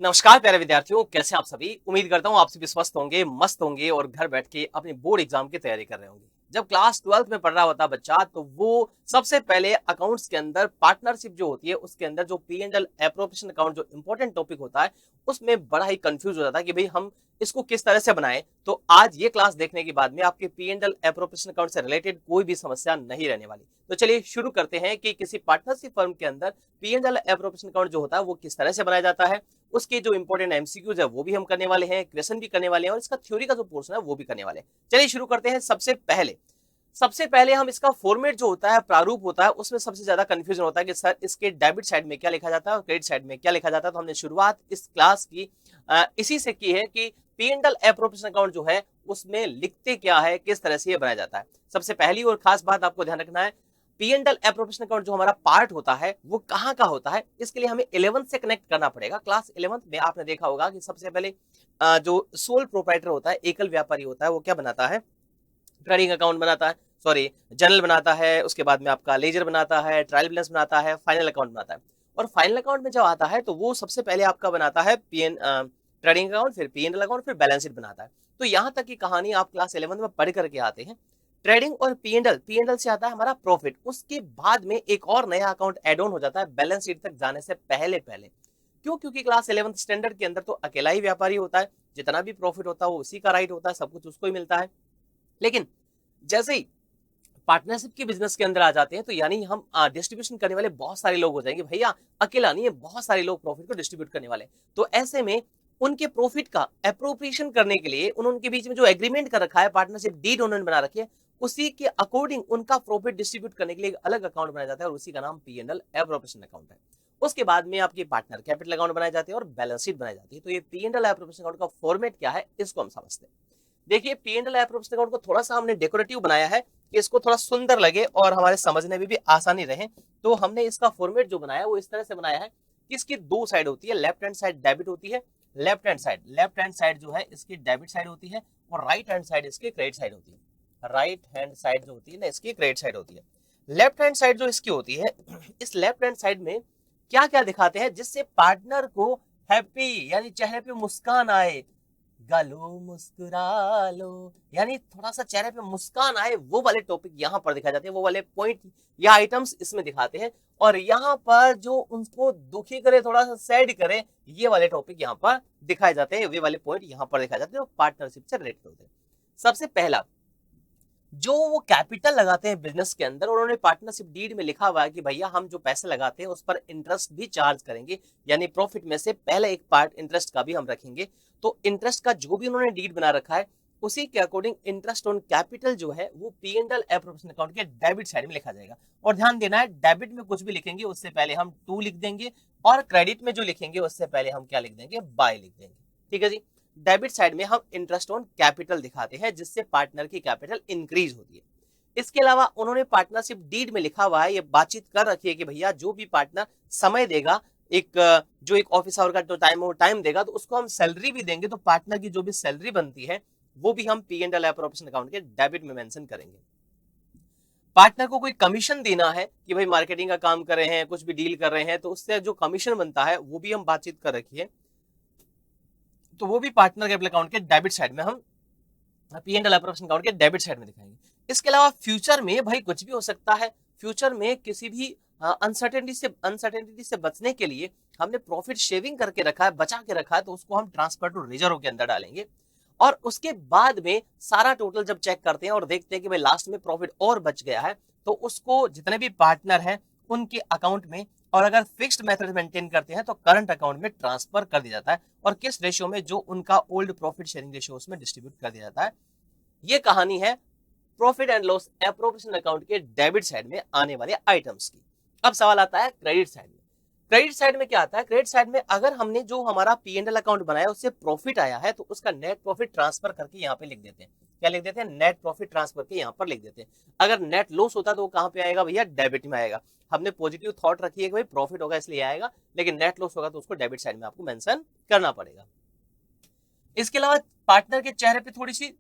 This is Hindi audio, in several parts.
नमस्कार प्यारे विद्यार्थियों, कैसे आप सभी। उम्मीद करता हूँ आप सभी स्वस्थ होंगे, मस्त होंगे और घर बैठ के अपने बोर्ड एग्जाम की तैयारी कर रहे होंगे। जब क्लास 12th में पढ़ रहा होता बच्चा तो वो सबसे पहले अकाउंट्स के अंदर पार्टनरशिप जो होती है उसके अंदर जो P and L appropriation account जो इंपॉर्टेंट टॉपिक होता है उसमें बड़ा ही कंफ्यूज हो जाता है कि भाई हम इसको किस तरह से बनाएं। तो आज ये क्लास देखने के बाद में आपके P and L appropriation account से रिलेटेड कोई भी समस्या नहीं रहने वाली। तो चलिए शुरू करते हैं कि किसी पार्टनरशिप फर्म के अंदर P and L appropriation account जो होता है वो किस तरह से बनाया जाता है, उसके जो इंपॉर्टेंट एमसीक्यूज है वो भी हम करने वाले हैं, क्वेश्चन भी करने वाले हैं और इसका थ्योरी का जो पोर्शन है वो भी करने वाले हैं। चलिए शुरू करते हैं। सबसे पहले हम इसका फॉर्मेट जो होता है, प्रारूप होता है, उसमें सबसे ज्यादा कंफ्यूजन होता है कि सर इसके डेबिट साइड में क्या लिखा जाता है और क्रेडिट साइड में क्या लिखा जाता है। तो हमने शुरुआत इस क्लास की इसी से की है कि P and L appropriation account जो है उसमें लिखते क्या है, किस तरह से ये बनाया जाता है। सबसे पहली और खास बात आपको ध्यान रखना है, P and L appropriation account जो हमारा पार्ट होता है वो कहाँ का होता है। इसके लिए हमें 11th से कनेक्ट करना पड़ेगा। क्लास 11th में आपने देखा होगा कि सबसे पहले जो सोल प्रोप्राइटर होता है, एकल व्यापारी होता है, वो क्या बनाता है, ट्रेडिंग अकाउंट बनाता है, सॉरी जर्नल बनाता है, उसके बाद में आपका लेजर बनाता है, ट्रायल बैलेंस बनाता है, फाइनल अकाउंट बनाता है। और फाइनल अकाउंट में जब आता है तो वो सबसे पहले आपका बनाता है ट्रेडिंग अकाउंट, फिर पी एंड एल अकाउंट, फिर बैलेंस शीट बनाता है। तो यहाँ तक की कहानी आप क्लास 11th में पढ़ करके आते हैं। ट्रेडिंग और पी एंड एल से आता है हमारा प्रॉफिट, उसके बाद में एक और नया अकाउंट एड ऑन हो जाता है बैलेंस शीट तक जाने से पहले पहले। क्यों? क्योंकि क्लास 11th स्टैंडर्ड के अंदर तो अकेला ही व्यापारी होता है, जितना भी प्रॉफिट होता है वो उसी का राइट होता है, सब कुछ उसको ही मिलता है। लेकिन जैसे ही पार्टनरशिप के बिजनेस के अंदर आ जाते हैं तो यानी हम डिस्ट्रीब्यूशन करने वाले बहुत सारे लोग हो जाएंगे। भैया अकेला नहीं है, बहुत सारे लोग प्रॉफिट को डिस्ट्रीब्यूट करने वाले। तो ऐसे में उनके प्रॉफिट का अप्रोप्रिएशन करने के लिए उनके बीच में जो एग्रीमेंट कर रखा है, पार्टनरशिप डीड उन्होंने बना रखी है, उसी के अकॉर्डिंग उनका प्रॉफिट डिस्ट्रीब्यूट करने के लिए एक अलग अकाउंट बनाया जाता है और उसी का नाम P and L appropriation account है। उसके बाद में आपके पार्टनर कैपिटल अकाउंट बनाए जाते हैं और बैलेंस शीट बनाई जाती है। तो ये P and L appropriation account का फॉर्मेट क्या है इसको हम समझते हैं। देखिए P and L appropriation account को थोड़ा सा हमने डेकोरेटिव बनाया है कि इसको थोड़ा सुंदर लगे और हमारे समझने में भी आसानी रहे। तो हमने इसका फॉर्मेट जो बनाया वो इस तरह से बनाया है कि इसकी दो साइड होती है। लेफ्ट हैंड साइड डेबिट होती है, लेफ्ट हैंड साइड जो है इसकी डेबिट साइड होती है और राइट हैंड साइड इसकी क्रेडिट साइड होती है। राइट हैंड साइड जो होती है ना इसकी क्रेडिट साइड होती है। लेफ्ट हैंड साइड जो इसकी होती है, इस लेफ्ट हैंड साइड में क्या क्या दिखाते हैं जिससे पार्टनर को हैप्पी यानी चेहरे पे मुस्कान आए, गलो मुस्कुरा लो, यानी थोड़ा सा चेहरे पे मुस्कान आए, वो वाले टॉपिक यहाँ पर दिखाए जाते हैं, वो वाले पॉइंट या आइटम्स इसमें दिखाते हैं। और यहाँ पर जो उनको दुखी करे, थोड़ा सा सैड करे, ये वाले टॉपिक यहाँ पर दिखाए जाते हैं, वे वाले पॉइंट यहाँ पर दिखाए जाते हैं, पार्टनरशिप से रिलेटेड होते हैं। सबसे पहला जो वो कैपिटल लगाते हैं बिजनेस के अंदर, उन्होंने पार्टनरशिप डीड में लिखा हुआ है कि भैया हम जो पैसे लगाते हैं उस पर इंटरेस्ट भी चार्ज करेंगे, यानी प्रॉफिट में से पहले एक पार्ट इंटरेस्ट का भी हम रखेंगे। तो इंटरेस्ट का जो भी उन्होंने डीड बना रखा है उसी के अकॉर्डिंग इंटरेस्ट ऑन कैपिटल जो है वो P and L appropriation account के डेबिट साइड में लिखा जाएगा। और ध्यान देना है, डेबिट में कुछ भी लिखेंगे उससे पहले हम टू लिख देंगे और क्रेडिट में जो लिखेंगे उससे पहले हम क्या लिख देंगे, बाय लिख देंगे। ठीक है जी। डेबिट साइड में हम इंटरेस्ट ऑन कैपिटल दिखाते हैं जिससे पार्टनर की कैपिटल इंक्रीज होती है। इसके अलावा उन्होंने पार्टनरशिप डीड में लिखा हुआ है, ये बातचीत कर रखी है कि भैया जो भी पार्टनर समय देगा, जो एक ऑफिस आवर का जो टाइम देगा तो उसको हम सैलरी भी देंगे। तो पार्टनर की जो भी सैलरी बनती है वो भी हम P and L appropriation account के डेबिट में मेंशन करेंगे। पार्टनर को कोई कमीशन देना है कि भाई मार्केटिंग का काम कर रहे हैं, कुछ भी डील कर रहे हैं, तो उससे जो कमीशन बनता है वो भी हम बातचीत कर रखी है, तो वो भी पार्टनर कैपिटल अकाउंट के डेबिट साइड में हम P and L appropriation account के डेबिट साइड में दिखाएंगे। इसके अलावा फ्यूचर में भाई कुछ भी हो सकता है, फ्यूचर में किसी भी अनसर्टेनिटी से बचने के लिए हमने प्रॉफिट शेविंग करके रखा है, बचा के रखा है, तो उसको हम ट्रांसफर टू रिजर्व के अंदर डालेंगे। और उसके बाद में सारा टोटल जब चेक करते हैं और देखते हैं कि भाई लास्ट में प्रॉफिट और बच गया है, तो उसको जितने भी पार्टनर हैं उनके अकाउंट में, और अगर फिक्स्ड मेथड मेंटेन करते हैं तो करंट अकाउंट में ट्रांसफर कर दिया जाता है, और किस रेशियो में, जो उनका ओल्ड प्रॉफिट शेयरिंग रेशियो उसमें डिस्ट्रीब्यूट कर दिया जाता है। ये कहानी है profit and loss appropriation account के डेबिट साइड में आने वाले आइटम्स की। अब सवाल आता है क्रेडिट साइड में। क्रेडिट साइड में क्या आता है? क्रेडिट साइड में अगर हमने जो हमारा पी एंड एल अकाउंट बनाया उससे प्रॉफिट आया है तो उसका नेट प्रॉफिट ट्रांसफर करके यहाँ पे लिख देते हैं। क्या लिख देते हैं? नेट प्रॉफिट ट्रांसफर के यहाँ पर लिख देते हैं। अगर नेट लॉस होता तो वो कहाँ पे आएगा भैया? डेबिट में आएगा। हमने पॉजिटिव थॉट रखी है कि भाई प्रॉफिट होगा इसलिए आएगा, लेकिन नेट लॉस होगा तो उसको डेबिट साइड में आपको मेंशन करना पड़ेगा। इसके अलावा पार्टनर के चेहरे पे थोड़ी सी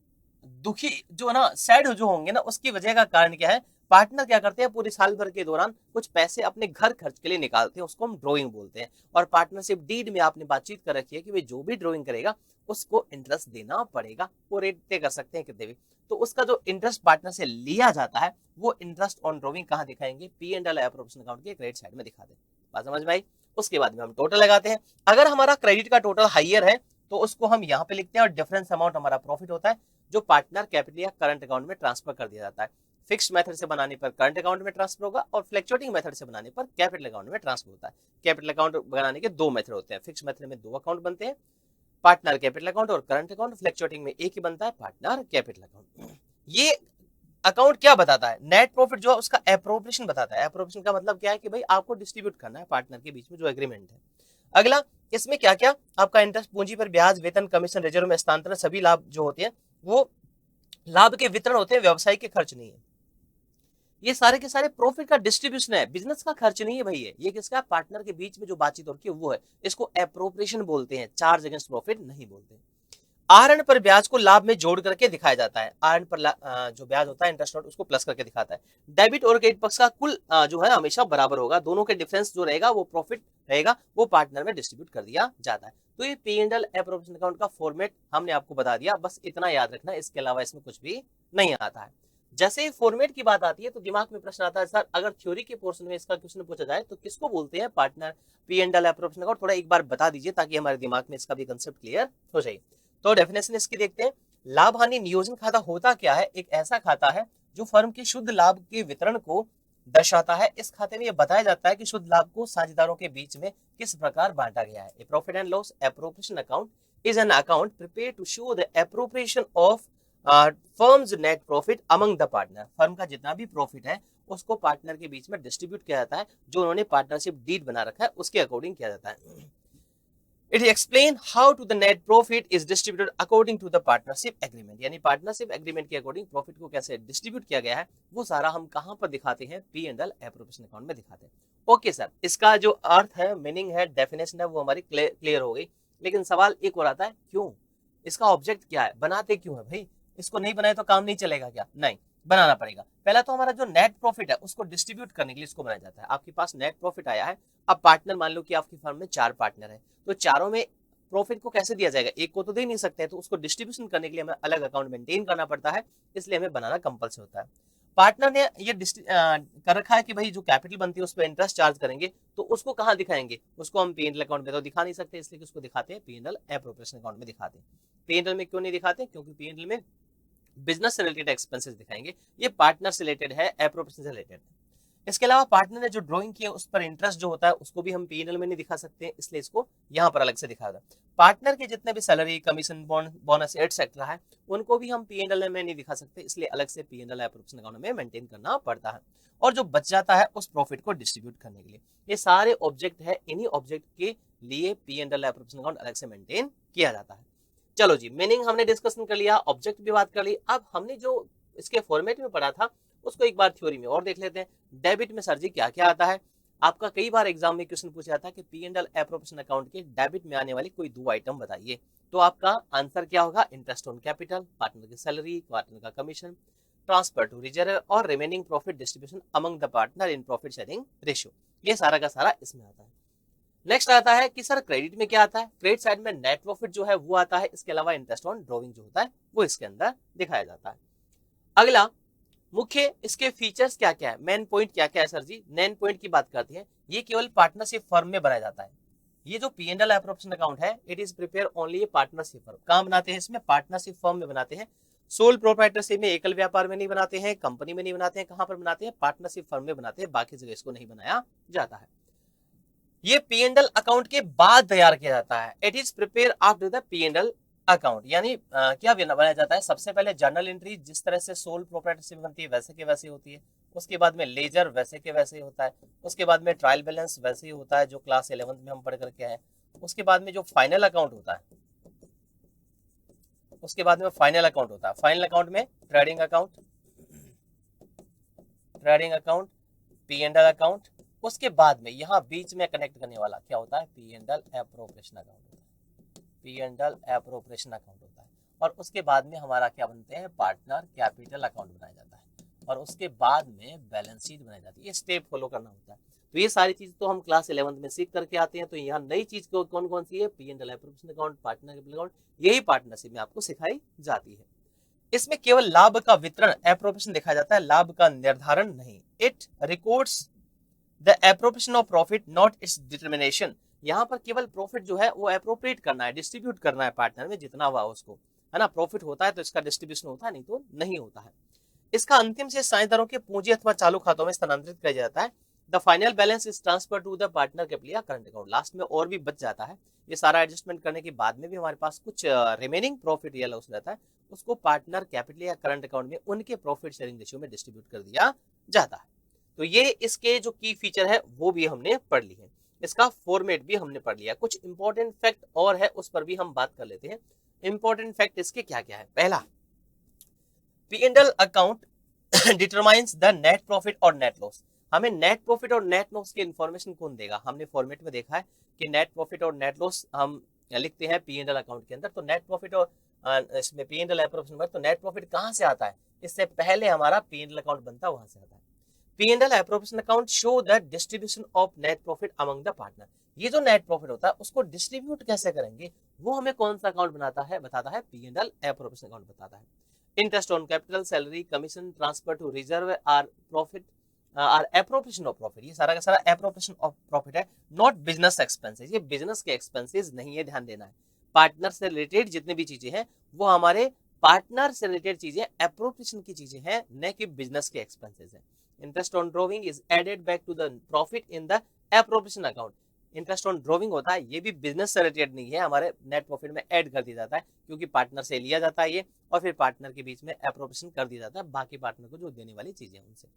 दुखी जो ना, सैड जो होंगे ना, उसकी वजह का कारण क्या है? पार्टनर क्या करते हैं, पूरे साल भर के दौरान कुछ पैसे अपने घर खर्च के लिए निकालते हैं, उसको हम ड्रॉइंग बोलते हैं। और पार्टनरशिप डीड में आपने बातचीत कर रखी है कि भाई जो भी ड्रॉइंग करेगा उसको इंटरेस्ट देना पड़ेगा, वो रेट तय कर सकते हैं कितने भी। तो उसका जो इंटरेस्ट पार्टनर से लिया जाता है वो इंटरेस्ट ऑन ड्रॉइंग कहाँ दिखाएंगे, P and L appropriation account के क्रेडिट साइड में दिखा दे। बात समझ में आई। उसके बाद में हम टोटल लगाते हैं। अगर हमारा क्रेडिट का टोटल हाइयर है तो उसको हम यहाँ पे लिखते हैं, और डिफरेंस अमाउंट हमारा प्रॉफिट होता है जो पार्टनर कैपिटल या करंट अकाउंट में ट्रांसफर कर दिया जाता है। फिक्स मेथड से बनाने पर करंट अकाउंट में ट्रांसफर होगा और फ्लक्चुएटिंग मेथड से बनाने पर कैपिटल अकाउंट में ट्रांसफर होता है। कैपिटल अकाउंट बनाने के दो मेथड होते हैं, फिक्स मेथड में दो अकाउंट बनते हैं, पार्टनर कैपिटल अकाउंट और करंट अकाउंट। फ्लक्चुएटिंग में एक ही बनता है, पार्टनर कैपिटल अकाउंट। ये अकाउंट क्या बताता है, नेट प्रॉफिट जो है उसका एप्रोप्रिएशन बताता है। एप्रोप्रिएशन का मतलब क्या है कि भाई आपको डिस्ट्रीब्यूट करना है पार्टनर के बीच में जो एग्रीमेंट है। अगला, इसमें क्या क्या आपका इंटरेस्ट, पूंजी पर ब्याज, वेतन, कमीशन, रिजर्व में हस्तांतरण, सभी लाभ जो होते हैं वो लाभ के वितरण होते हैं, व्यवसाय के खर्च नहीं है। ये सारे के सारे प्रॉफिट का डिस्ट्रीब्यूशन है, बिजनेस का खर्च नहीं है भाई। ये किसका, पार्टनर के बीच में जो बातचीत हो रही है वो है, इसको एप्रोप्रिएशन बोलते हैं, चार्ज अगेंस्ट प्रॉफिट नहीं बोलते। आहरण पर ब्याज को लाभ में जोड़ करके दिखाया जाता है। आहरण पर जो ब्याज होता है इंटरेस्ट उसको प्लस करके दिखाता है। डेबिट और क्रेडिट पक्ष का कुल जो है हमेशा बराबर होगा, दोनों के डिफरेंस जो रहेगा वो प्रॉफिट रहेगा, वो पार्टनर में डिस्ट्रीब्यूट कर दिया जाता है। तो ये P and L appropriation account का फॉर्मेट हमने आपको बता दिया, बस इतना याद रखना, इसके अलावा इसमें कुछ भी नहीं आता है। जैसे फॉर्मेट की बात आती है तो दिमाग में प्रश्न आता है, सर अगर थ्योरी के पोर्शन में इसका क्वेश्चन पूछा जाए तो किसको बोलते हैं partner P and L appropriation account, थोड़ा एक बार बता दीजिए ताकि हमारे दिमाग में इसका भी कंसेप्ट क्लियर हो जाए। तो डेफिनेशन इसकी देखते हैं। लाभ हानि नियोजन खाता होता क्या है, एक ऐसा खाता है जो फर्म के शुद्ध लाभ के वितरण को दर्शाता है। इस खाते में यह बताया जाता है कि शुद्ध लाभ को साझेदारों के बीच में किस प्रकार बांटा गया है। A profit and loss appropriation account is an account prepared to show the appropriation of firm's net profit among the partner. Firm का जितना भी प्रॉफिट है उसको पार्टनर के बीच में डिस्ट्रीब्यूट किया जाता है, जो उन्होंने पार्टनरशिप डीड बना रखा है उसके अकॉर्डिंग किया जाता है। It explain how to the net profit is distributed according to the partnership agreement। यानी पार्टनरशिप एग्रीमेंट के अकॉर्डिंग प्रॉफिट को कैसे डिस्ट्रीब्यूट किया गया है वो सारा हम कहां पर दिखाते हैं, P and L appropriation account में दिखाते हैं। ओके सर, इसका जो अर्थ है, मीनिंग है, डेफिनेशन है वो हमारी क्लियर हो गई। लेकिन सवाल एक और आता है, क्यों, इसका ऑब्जेक्ट क्या है, बनाते क्यों है भाई, इसको नहीं बनाए तो काम नहीं चलेगा क्या, नहीं बनाना पड़ेगा। पहला तो हमारा जो नेट प्रॉफिट है उसको डिस्ट्रीब्यूट करने के लिए इसको बनाया जाता है। आपके पास नेट प्रॉफिट आया है, अब पार्टनर मान लो कि आपकी फर्म में 4 पार्टनर है, तो चारों में प्रॉफिट को कैसे दिया जाएगा, एक को तो दे नहीं सकते, तो उसको डिस्ट्रीब्यूशन करने के लिए हमें अलग अकाउंट मेंटेन करना पड़ता है, इसलिए हमें बनाना कंपल्सरी होता है। पार्टनर ने ये कर रखा है कि भाई जो कैपिटल बनती है उस पर इंटरेस्ट चार्ज करेंगे, तो उसको कहाँ दिखाएंगे, उसको हम पी एंड एल अकाउंट में तो दिखा नहीं सकते, इसलिए उसको दिखाते हैं P and L appropriation account में दिखाते हैं। पी एंड एल में क्यों नहीं दिखाते, क्योंकि पी एंड एल में बिजनेस से रिलेटेड एक्सपेंसेस दिखाएंगे, ये पार्टनर से रिलेटेड है, एप्रोप्रिएशन से रिलेटेड है। इसके अलावा पार्टनर ने जो ड्राइंग की है उस पर इंटरेस्ट जो होता है उसको भी हम पी&एल में नहीं दिखा सकते, इसलिए इसको यहाँ पर अलग से दिखाया। पार्टनर के जितने भी सैलरी, कमीशन, बोनस एटसेट्रा है उनको भी हम पी&एल में नहीं दिखा सकते, इसलिए अलग से पी&एल एप्रोप्रिएशन अकाउंट में मेंटेन करना पड़ता है। और जो बच जाता है उस प्रॉफिट को डिस्ट्रीब्यूट करने के लिए, ये सारे ऑब्जेक्ट है, इन्हीं ऑब्जेक्ट के लिए पी&एल एप्रोप्रिएशन अकाउंट अलग से मेंटेन किया जाता है। चलो जी, मीनिंग हमने डिस्कशन कर लिया, ऑब्जेक्ट भी बात कर ली। अब हमने जो इसके फॉर्मेट में पढ़ा था उसको एक बार थ्योरी में और देख लेते हैं। डेबिट में सर जी क्या क्या आता है, आपका कई बार एग्जाम में क्वेश्चन पूछा था कि P and L appropriation account के डेबिट में आने वाली कोई 2 आइटम बताइए, तो आपका आंसर क्या होगा, इंटरेस्ट ऑन कैपिटल, पार्टनर की सैलरी, पार्टनर का कमीशन, ट्रांसफर टू रिजर्व और remaining profit distribution among the partner in profit sharing ratio, ये सारा का सारा इसमें आता है। नेक्स्ट आता है कि सर क्रेडिट में क्या आता है, क्रेडिट साइड में नेट प्रॉफिट जो है वो आता है, इसके अलावा इंटरेस्ट ऑन ड्रॉइंग जो होता है वो इसके अंदर दिखाया जाता है। अगला, मुख्य इसके फीचर्स क्या क्या है, मेन पॉइंट क्या क्या है सर जी, मेन पॉइंट की बात करते हैं। ये केवल पार्टनरशिप फर्म में बनाया जाता है। ये जो P and L appropriation account है, it is prepare only partnership firm. कहां बनाते हैं, इसमें पार्टनरशिप फर्म में बनाते हैं, सोल प्रोप्राइटरशिप में, एकल व्यापार में नहीं बनाते हैं, कंपनी में नहीं बनाते हैं, कहां पर बनाते हैं, पार्टनरशिप फर्म में बनाते हैं, बाकी जगह इसको नहीं बनाया जाता है। ये पी एंड एल अकाउंट के बाद तैयार किया जाता है, it is prepare after the P and L account. यानी क्या बनाया जाता है, सबसे पहले जर्नल एंट्री जिस तरह से सोल प्रोप्राइटरशिप बनती है वैसे के वैसे होती है, उसके बाद में लेजर वैसे के वैसे होता है, उसके बाद में ट्रायल बैलेंस वैसे ही होता है जो क्लास 11 में हम पढ़ करके आए, उसके बाद में जो फाइनल अकाउंट होता है, उसके बाद में फाइनल अकाउंट होता है, फाइनल अकाउंट में trading account, P and L account, उसके बाद में यहाँ बीच में कनेक्ट करने वाला क्या होता है, P and L appropriation account होता है, P and L appropriation account होता है। और उसके बाद में हमारा क्या बनते हैं, पार्टनर कैपिटल अकाउंट बनाया जाता है। और उसके बाद में बैलेंस शीट बनाई जाती है। ये स्टेप फॉलो करना होता है। तो ये सारी चीज तो हम क्लास 11th में सीख करके आते हैं। तो यहाँ नई चीज कौन कौन सी है, P&L appropriation account, partner capital account, यही पार्टनरशिप में आपको सिखाई जाती है। इसमें केवल लाभ का वितरण एप्रोप्रिएशन देखा जाता है, लाभ का निर्धारण नहीं। It records the appropriation of profit not it's determination. यहाँ पर केवल प्रॉफिट जो है वो एप्रोप्रिएट करना है, डिस्ट्रीब्यूट करना है पार्टनर में जितना हुआ उसको, है ना। प्रॉफिट होता है तो इसका डिस्ट्रीब्यूशन होता है, नहीं तो नहीं होता है। इसका अंतिम से साझेदारों के पूंजी अथवा चालू खातों में स्थानांतरित किया जाता है। The final balance is transfer to the partner capital या करंट अकाउंट। लास्ट में और भी बच जाता है, ये सारा एडजस्टमेंट करने के बाद में भी हमारे पास कुछ रिमेनिंग प्रॉफिट या लॉस रहता है, उसको पार्टनर कैपिटल या करंट अकाउंट में उनके प्रॉफिट शेयरिंग रेशियो में डिस्ट्रीब्यूट कर दिया जाता है। तो ये इसके जो की फीचर है वो भी हमने पढ़ ली है, इसका फॉर्मेट भी हमने पढ़ लिया। कुछ इंपॉर्टेंट फैक्ट और है उस पर भी हम बात कर लेते हैं। इंपॉर्टेंट फैक्ट इसके क्या क्या है। पहला, P&L account determines the net profit और नेट लॉस। हमें नेट प्रॉफिट और नेट लॉस की इंफॉर्मेशन कौन देगा, हमने फॉर्मेट में देखा है कि नेट प्रॉफिट और नेट लॉस हम लिखते हैं P&L अकाउंट के अंदर। तो नेट प्रॉफिट और इसमें P&L एप्रोप्रिएशन में तो नेट प्रॉफिट कहां से आता है, इससे पहले हमारा P&L अकाउंट बनता है, वहां से आता है। P&L appropriation account show the distribution of net profit among the partner. ये जो नेट प्रॉफिट होता है उसको डिस्ट्रीब्यूट कैसे करेंगे, वो हमें कौन सा अकाउंट बनाता है, बताता है P&L एप्रोप्रिएशन अकाउंट बताता है। Interest on capital, salary, commission, transfer to reserve are profit are appropriation of profit. ये सारा का सारा एप्रोप्रिएशन ऑफ प्रॉफिट है, नॉट बिजनेस एक्सपेंसेस। ये बिजनेस के एक्सपेंसेस नहीं है, ध्यान देना है। पार्टनर से रिलेटेड जितनी भी चीजें हैं वो हमारे पार्टनर से रिलेटेड चीजें, एप्रोप्रिएशन की चीजें हैं, न कि बिजनेस के एक्सपेंसेस हैं। Interest on drawing is added back to the profit in the appropriation account. Interest on drawing होता है, ये भी बिजनेस से रिलेटेड नहीं है, हमारे नेट प्रॉफिट में ऐड कर दिया जाता है, क्योंकि पार्टनर से लिया जाता है ये, और फिर पार्टनर के बीच में एप्रोप्रिएशन कर दिया जाता है बाकी पार्टनर को जो देने वाली चीजें उनसे।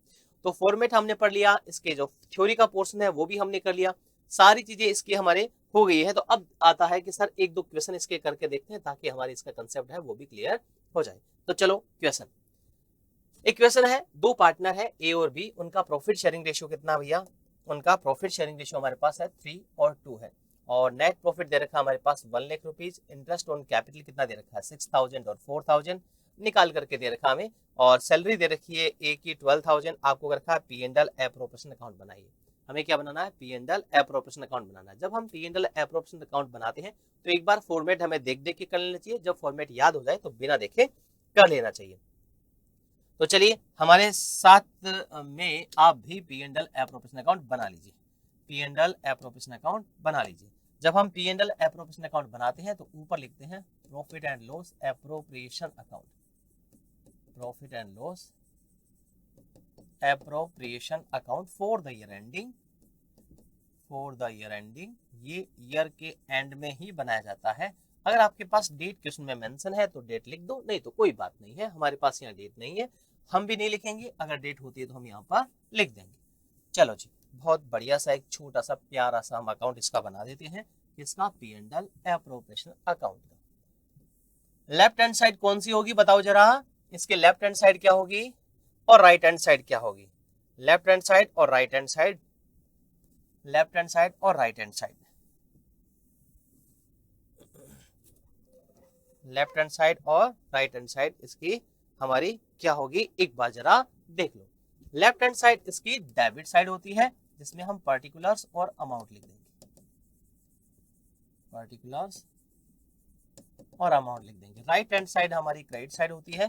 तो फॉर्मेट हमने पढ़ लिया, इसके जो थ्योरी का पोर्शन है वो भी हमने कर लिया, सारी चीजें इसकी हमारे हो गई है। तो अब आता है कि सर एक दो क्वेश्चन इसके करके देखते हैं ताकि हमारे इसका कंसेप्ट है वो भी क्लियर हो जाए। तो चलो क्वेश्चन। एक क्वेश्चन है, दो पार्टनर है ए और बी, उनका प्रॉफिट शेयरिंग रेशियो कितना भैया, उनका प्रॉफिट शेयरिंग रेशियो हमारे पास है 3 और 2 है, और नेट प्रॉफिट दे रखा है हमारे पास 1 lakh rupees. Interest on capital कितना दे रखा है 6000 और 4000 निकाल करके दे रखा हमें, और सैलरी दे रखी है ए की 12000। आपको रखा है P&L एप्रोप्रिएशन अकाउंट बनाइए। हमें क्या बनाना है, P&L एप्रोप्रिएशन अकाउंट बनाना है। जब हम P&L एप्रोप्रिएशन अकाउंट बनाते हैं तो एक बार फॉर्मेट हमें देख देख के कर लेना चाहिए, जब फॉर्मेट याद हो जाए तो बिना देखे कर लेना चाहिए। तो चलिए हमारे साथ में आप भी P&L एप्रोप्रिएशन अकाउंट बना लीजिए, P&L एप्रोप्रिएशन अकाउंट बना लीजिए। जब हम P&L एप्रोप्रिएशन अकाउंट बनाते हैं तो ऊपर लिखते हैं profit and loss appropriation account, profit and loss appropriation account for the year ending, for the year ending. ये ईयर के एंड में ही बनाया जाता है। अगर आपके पास डेट क्वेश्चन में मेंशन है तो डेट लिख दो, नहीं तो कोई बात नहीं है, हमारे पास यहाँ डेट नहीं है, हम भी नहीं लिखेंगे। अगर डेट होती है तो हम यहाँ पर लिख देंगे। चलो जी, बहुत बढ़िया सा एक छोटा सा प्यारा सा हम अकाउंट इसका बना देते हैं, इसका P&L एप्रोप्रिएशन अकाउंट का। लेफ्ट हैंड साइड कौन सी होगी बताओ जरा, इसके लेफ्ट हैंड साइड क्या होगी और राइट हैंड साइड क्या होगी, लेफ्ट हैंड साइड और right hand side, left hand side और right hand side, left hand side और राइट हैंड साइड इसकी हमारी क्या होगी, एक बार जरा देख लो। लेफ्ट हैंड साइड इसकी डेबिट साइड होती है, जिसमें हम पर्टिकुलर्स और अमाउंट लिख देंगे, पर्टिकुलर्स और अमाउंट लिख देंगे। राइट हैंड साइड हमारी क्रेडिट साइड होती है,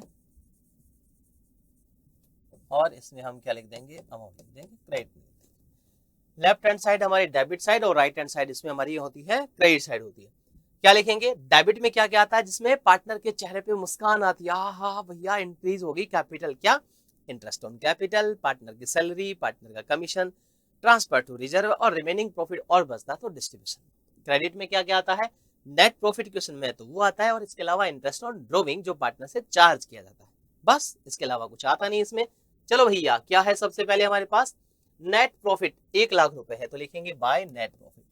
और इसमें हम क्या लिख देंगे, अमाउंट लिख देंगे, क्रेडिट। लेफ्ट हैंड साइड हमारी डेबिट साइड और राइट हैंड साइड इसमें हमारी होती है क्रेडिट साइड होती है। क्या लिखेंगे, डेबिट में क्या क्या आता है, जिसमें पार्टनर के चेहरे पे मुस्कान आती है, हाँ भैया इंक्रीज होगी कैपिटल, क्या इंटरेस्ट ऑन कैपिटल, पार्टनर की सैलरी, पार्टनर का कमीशन, ट्रांसफर टू रिजर्व और रिमेनिंग प्रॉफिट और बचता तो डिस्ट्रीब्यूशन। क्रेडिट में क्या क्या आता है, नेट प्रॉफिट क्वेश्चन में तो वो आता है, और इसके अलावा इंटरेस्ट ऑन ड्रॉविंग जो पार्टनर से चार्ज किया जाता है, बस इसके अलावा कुछ आता नहीं इसमें। चलो भैया क्या है, सबसे पहले हमारे पास नेट प्रॉफिट 1 लाख रुपए है, तो लिखेंगे by net profit,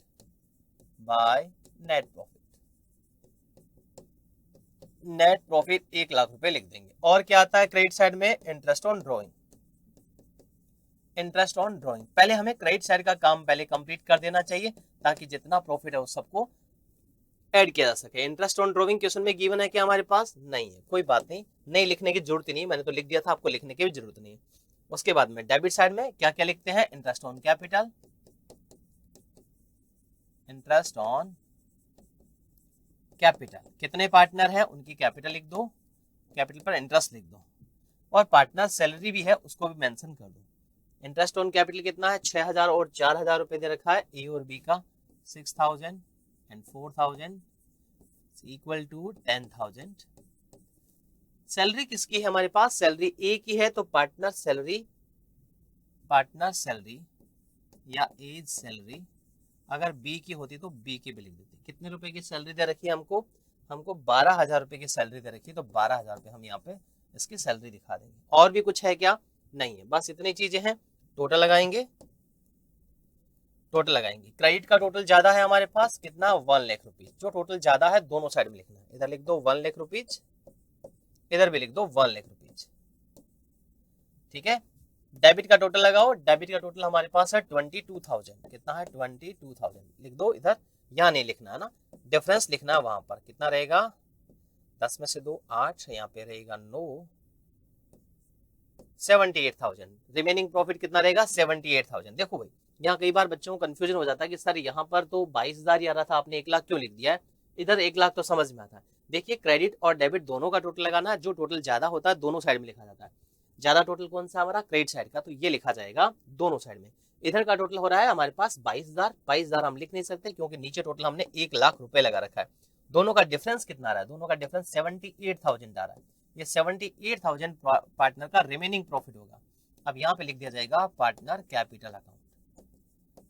by net profit, net profit 1 lakh रुपए लिख देंगे। और क्या आता है क्रेडिट साइड में, interest on drawing, interest on drawing. पहले हमें क्रेडिट साइड का काम पहले कंप्लीट कर देना चाहिए, ताकि जितना प्रॉफिट है उस सबको ऐड किया जा सके। इंटरेस्ट ऑन ड्रॉइंग क्वेश्चन में गिवन है क्या हमारे पास? नहीं है, कोई बात नहीं, नहीं लिखने की जरूरत नहीं, मैंने तो लिख दिया था, आपको लिखने की भी जरूरत नहीं है। उसके बाद में डेबिट साइड में क्या क्या लिखते हैं? Interest on capital, interest on capital, कितने पार्टनर है उनकी कैपिटल लिख दो, कैपिटल पर इंटरेस्ट लिख दो, और पार्टनर सैलरी भी है उसको भी मेंशन कर दो। इंटरेस्ट ऑन कैपिटल कितना है? 6000 और 4000 रुपए दे रखा है, ए और बी का 6000 एंड 4000 इक्वल टू 10,000। सैलरी किसकी है हमारे पास? सैलरी ए की है तो पार्टनर सैलरी या एज सैलरी, अगर बी की होती तो बी की भी लिख देते। कितने रुपए की सैलरी दे रखी है हमको 12,000 रुपए की सैलरी दे रखी है, तो 12,000 रुपए हम यहाँ पे इसकी सैलरी दिखा देंगे। और भी कुछ है क्या? नहीं है, बस इतनी चीजें हैं। टोटल लगाएंगे, क्रेडिट का टोटल ज्यादा है हमारे पास, कितना? 1 लाख रुपीज। जो टोटल ज्यादा है दोनों साइड में लिखना है, इधर लिख दो 1 लाख रुपीज, इधर भी लिख दो 1 लाख रुपीज, ठीक है। डेबिट का टोटल लगाओ, डेबिट का टोटल हमारे पास है 22,000, कितना है? 22,000 लिख दो इधर, यहाँ नहीं लिखना है ना, डिफरेंस लिखना है वहां पर। कितना रहेगा? 10 में से 2 8, यहाँ पे रहेगा 9, 78,000। रिमेनिंग प्रॉफिट कितना रहेगा? 78,000। देखो भाई, यहाँ कई बार बच्चों को कंफ्यूजन हो जाता है कि सर यहाँ पर तो 22,000 ही आ रहा था, आपने 1 लाख क्यों लिख दिया है? इधर 1 लाख तो समझ में आता है। देखिए, क्रेडिट और डेबिट दोनों का टोटल लगाना है, जो टोटल ज्यादा होता है दोनों साइड में लिखा जाता है। ज्यादा टोटल कौन सा? हमारा क्रेडिट साइड का, तो ये लिखा जाएगा दोनों साइड में। इधर का टोटल हो रहा है हमारे पास 22,000 हम लिख नहीं सकते क्योंकि नीचे टोटल हमने 1 लाख रुपए लगा रखा है। दोनों का डिफरेंस कितना आ रहा है? दोनों का डिफरेंस 78,000 आ रहा है। ये 78,000 पार्टनर का रिमेनिंग प्रॉफिट होगा। अब यहाँ पे लिख दिया जाएगा partner capital account,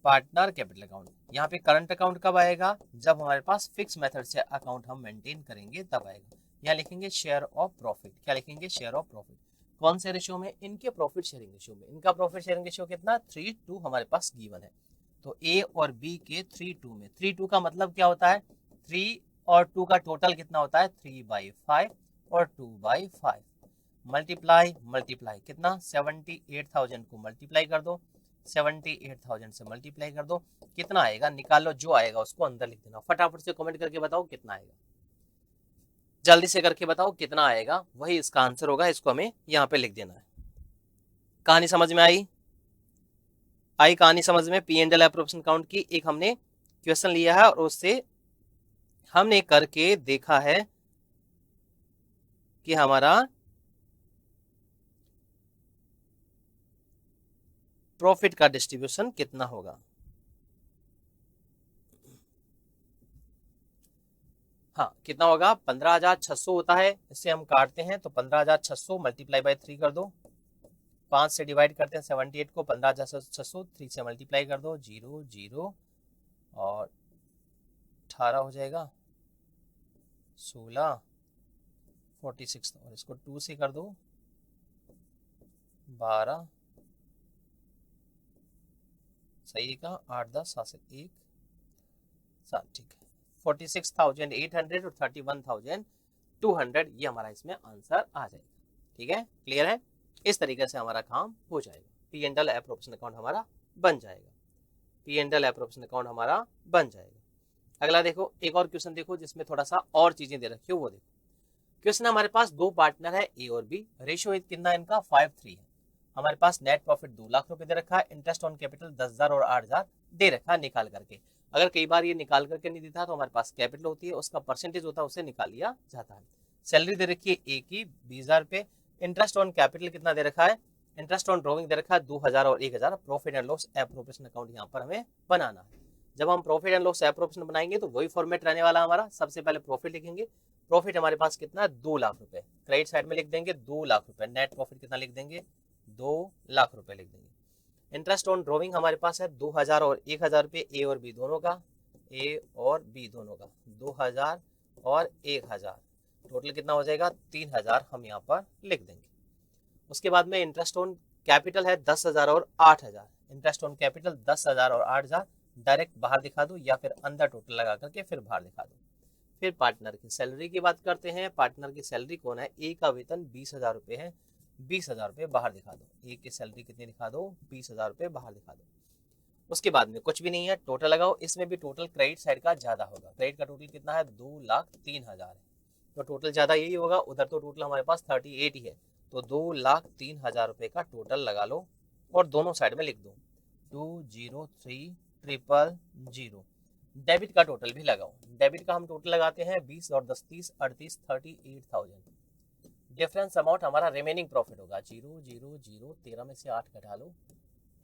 partner capital account. यहाँ पे करंट अकाउंट कब आएगा? जब हमारे पास फिक्स मेथड से अकाउंट हम मेंटेन करेंगे तब आएगा। यहाँ लिखेंगे शेयर ऑफ प्रॉफिट, क्या लिखेंगे? Share of profit. कौन से रेशियो में? इनके प्रॉफिट शेयरिंग रेशियो में। इनका प्रॉफिट शेयरिंग रेशियो कितना? 3:2 हमारे पास गिवन है। तो ए और बी के 3:2 में, 3:2 का मतलब क्या होता है? 3 और 2 का टोटल कितना होता है? 3/5 और 2/5। मल्टीप्लाई कितना? 78,000 को मल्टीप्लाई कर दो, 78,000 से मल्टीप्लाई कर दो, कितना आएगा? निकालो, जो आएगा उसको अंदर लिख देना। फटाफट से कमेंट करके बताओ कितना आएगा, जल्दी से करके बताओ कितना आएगा, वही इसका आंसर होगा। इसको हमें यहाँ पे लिख देना है। कहानी समझ में आई? कहानी समझ में? P and L appropriation account की एक हमने क्वेश्चन लिया है और उससे हमने करके देखा है कि हमारा प्रॉफिट का डिस्ट्रीब्यूशन कितना होगा। हाँ, कितना होगा? 15,600 होता है, इससे हम काटते हैं तो 15,600 मल्टीप्लाई बाय 3 कर दो, 5 से डिवाइड करते हैं 78 को, 15,600 3 से मल्टीप्लाई कर दो, 0 0 और 18 हो जाएगा, 16 46, और इसको 2 से कर दो 12, सही का 8 10 7 से 1 7, ठीक है। 46,800 और 31,200 ये हमारा इसमें आंसर आ जाएगा। ठीक है, क्लियर है? इस तरीके से हमारा काम हो जाएगा। P and L appropriation account हमारा बन जाएगा, P and L appropriation account हमारा बन जाएगा। अगला देखो, एक और क्वेश्चन देखो जिसमें थोड़ा सा और चीजें दे रखी हो, वो देखो। क्वेश्चन हमारे पास 2 पार्टनर है ए और बी, रेशियो कितना है इनका? 5:3 है। हमारे पास नेट प्रॉफिट 2 लाख रुपए दे रखा है, इंटरेस्ट ऑन कैपिटल 10,000 और 8,000 दे रखा है निकाल करके। अगर कई बार ये निकाल करके नहीं देता तो हमारे पास कैपिटल होती है, उसका परसेंटेज होता है, उसे निकाल लिया जाता है। सैलरी दे रखी है ए की 20,000 रुपए, इंटरेस्ट ऑन कैपिटल कितना दे रखा है? इंटरेस्ट ऑन ड्रॉइंग दे रखा है 2,000 और 1,000। Profit and loss appropriation account यहाँ पर हमें बनाना है। जब हम प्रॉफिट एंड लॉस एप्रोप्रिएशन बनाएंगे तो वही फॉर्मेट रहने वाला हमारा। सबसे पहले प्रॉफिट लिखेंगे, प्रॉफिट हमारे पास कितना है? 2 लाख रुपए, क्रेडिट साइड में लिख देंगे 2 लाख रुपए, नेट प्रॉफिट कितना लिख देंगे? 2 लाख रुपए लिख देंगे। इंटरेस्ट ऑन ड्रॉइंग हमारे पास है 2,000 और 1,000 रुपए, ए और बी दोनों का, ए और बी दोनों का 2,000 और 1,000, टोटल कितना हो जाएगा? 3,000 हम यहाँ पर लिख देंगे। उसके बाद में इंटरेस्ट ऑन कैपिटल है 10,000 और 8,000, इंटरेस्ट ऑन कैपिटल 10,000 और 8,000 डायरेक्ट बाहर दिखा दो या फिर अंदर टोटल लगा करके फिर बाहर दिखा दो। फिर पार्टनर की सैलरी की बात करते हैं। पार्टनर की सैलरी कौन है? ए का वेतन 20,000 रुपए है, 20,000 रुपए बाहर दिखा दो। ए की सैलरी कितनी दिखा दो? 20,000 रुपए बाहर दिखा दो। उसके बाद में कुछ भी नहीं है, टोटल लगाओ। इसमें भी टोटल क्रेडिट साइड का ज्यादा होगा। क्रेडिट का टोटल कितना है, 2,03,000 है, तो टोटल ज्यादा यही होगा। उधर तो टोटल हमारे पास 38 ही है, तो 2,03,000 रुपए का टोटल लगा लो और दोनों साइड में लिख दो 203,000। डेबिट का टोटल भी लगाओ। डेबिट का हम टोटल लगाते हैं 20 और 10 30 38 38,000। डिफरेंस अमाउंट हमारा रिमेनिंग प्रॉफिट होगा 0,0,0। 13 में से 8 घटा लो,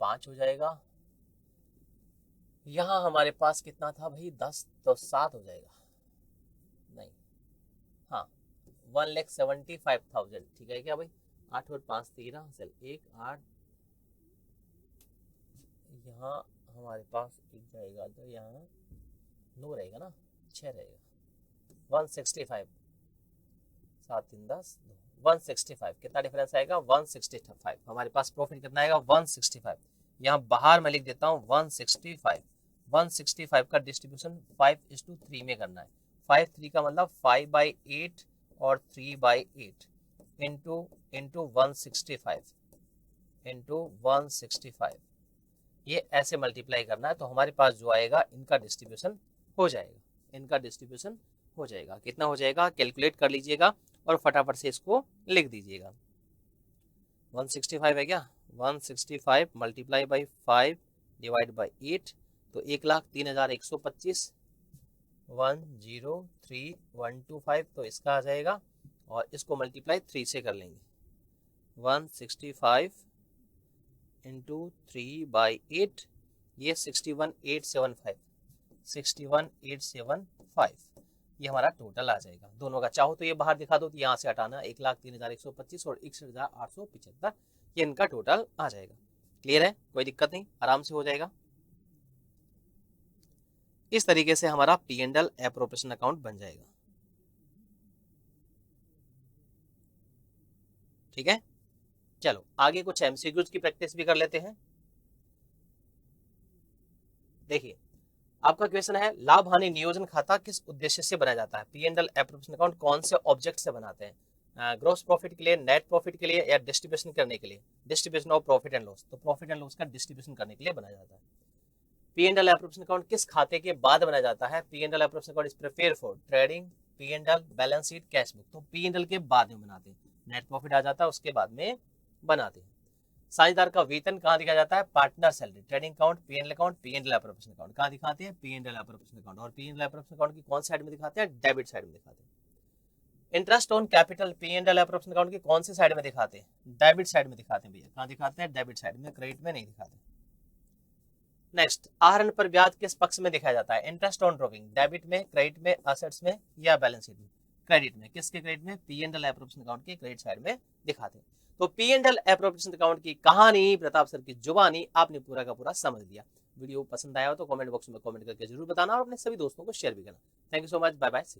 5 हो जाएगा। यहाँ हमारे पास कितना था भाई, 10, तो 7 हो जाएगा, नहीं हाँ 1,75,000। ठीक है क्या भाई, 8 और 5 13, चल 1 8, यहाँ हमारे पास एक जाएगा तो यहाँ 9 रहेगा ना, 6 रहेगा, 165, 7 3 10 165। कितना डिफरेंस आएगा, 165। हमारे पास प्रॉफिट कितना आएगा, 165। यहाँ बाहर मैं लिख देता हूँ 165। 165 का डिस्ट्रीब्यूशन 5:3 में करना है। 5:3 का मतलब 5/8 और 3/8 इंटू 165 इंटू 165, ये ऐसे मल्टीप्लाई करना है। तो हमारे पास जो आएगा इनका डिस्ट्रीब्यूशन हो जाएगा, इनका डिस्ट्रीब्यूशन हो जाएगा। कितना हो जाएगा कैलकुलेट कर लीजिएगा और फटाफट से इसको लिख दीजिएगा। 165 है क्या, 165 मल्टीप्लाई बाई 5 डिवाइड बाई 8, तो 1,03,125, 103,125, तो इसका आ जाएगा। और इसको मल्टीप्लाई 3 से कर लेंगे, 165 इंटू 3/8, ये 61,875, 61,875 ये हमारा टोटल आ जाएगा दोनों का। चाहो तो ये बाहर दिखा दो, तो यहाँ से हटाना 1,03,125 और 61,875, ये इनका टोटल आ जाएगा। क्लियर है, कोई दिक्कत नहीं, आराम से हो जाएगा। इस तरीके से हमारा P&L एप्रोप्रिएशन अकाउंट बन जाएगा। ठीक है, चलो आगे कुछ MCQs की प्रैक्टिस भी कर लेते हैं। देखिए आपका क्वेश्चन है, लाभ हानि नियोजन खाता किस उद्देश्य से बनाया जाता है। P&L एप्रोप्रिएशन अकाउंट कौन से ऑब्जेक्ट से बनाते हैं, ग्रोस प्रॉफिट के लिए, नेट प्रॉफिट के लिए, या डिस्ट्रीब्यूशन करने के लिए, distribution of profit and loss. तो प्रॉफिट एंड लॉस का डिस्ट्रीब्यूशन करने के लिए बनाया जाता है। P&L एप्रोप्रिएशन अकाउंट किस खाते के बाद बनाया जाता है। P&L appropriation account is prepare for trading, P&L, balance sheet, cash book. तो P&L के बाद में बनाते हैं, नेट प्रॉफिट आ जाता है उसके बाद में बनाते हैं। साझेदार का वेतन कहाँ दिखाया जाता है, partner salary, trading account, P&L account, P&L appropriation account कहाँ दिखाते हैं, P&L एप्रोप्रिएशन अकाउंट। और P&L एप्रोप्रिएशन अकाउंट की कौन साइड में दिखाते हैं, डेबिट साइड में दिखाते हैं। Interest on capital P&L appropriation account की कौन सी साइड में दिखाते हैं, डेबिट साइड में दिखाते हैं भैया। कहाँ दिखाते हैं, डेबिट साइड में, क्रेडिट में नहीं दिखाते। नेक्स्ट, आहरण पर ब्याज किस पक्ष में दिखाया जाता है, इंटरेस्ट ऑन ड्रॉविंग, डेबिट में, क्रेडिट में, असेट्स में, या बैलेंस शीट में। क्रेडिट में, किसके क्रेडिट में, P&L एप्रोप्रिएशन अकाउंट के क्रेडिट साइड में दिखाते हैं। तो P&L एप्रोप्रिएशन अकाउंट की कहानी प्रताप सर की जुबानी आपने पूरा का पूरा समझ लिया। वीडियो पसंद आया हो तो कमेंट बॉक्स में कमेंट करके जरूर बताना और अपने सभी दोस्तों को शेयर भी करना। Thank you so much, bye bye, see you.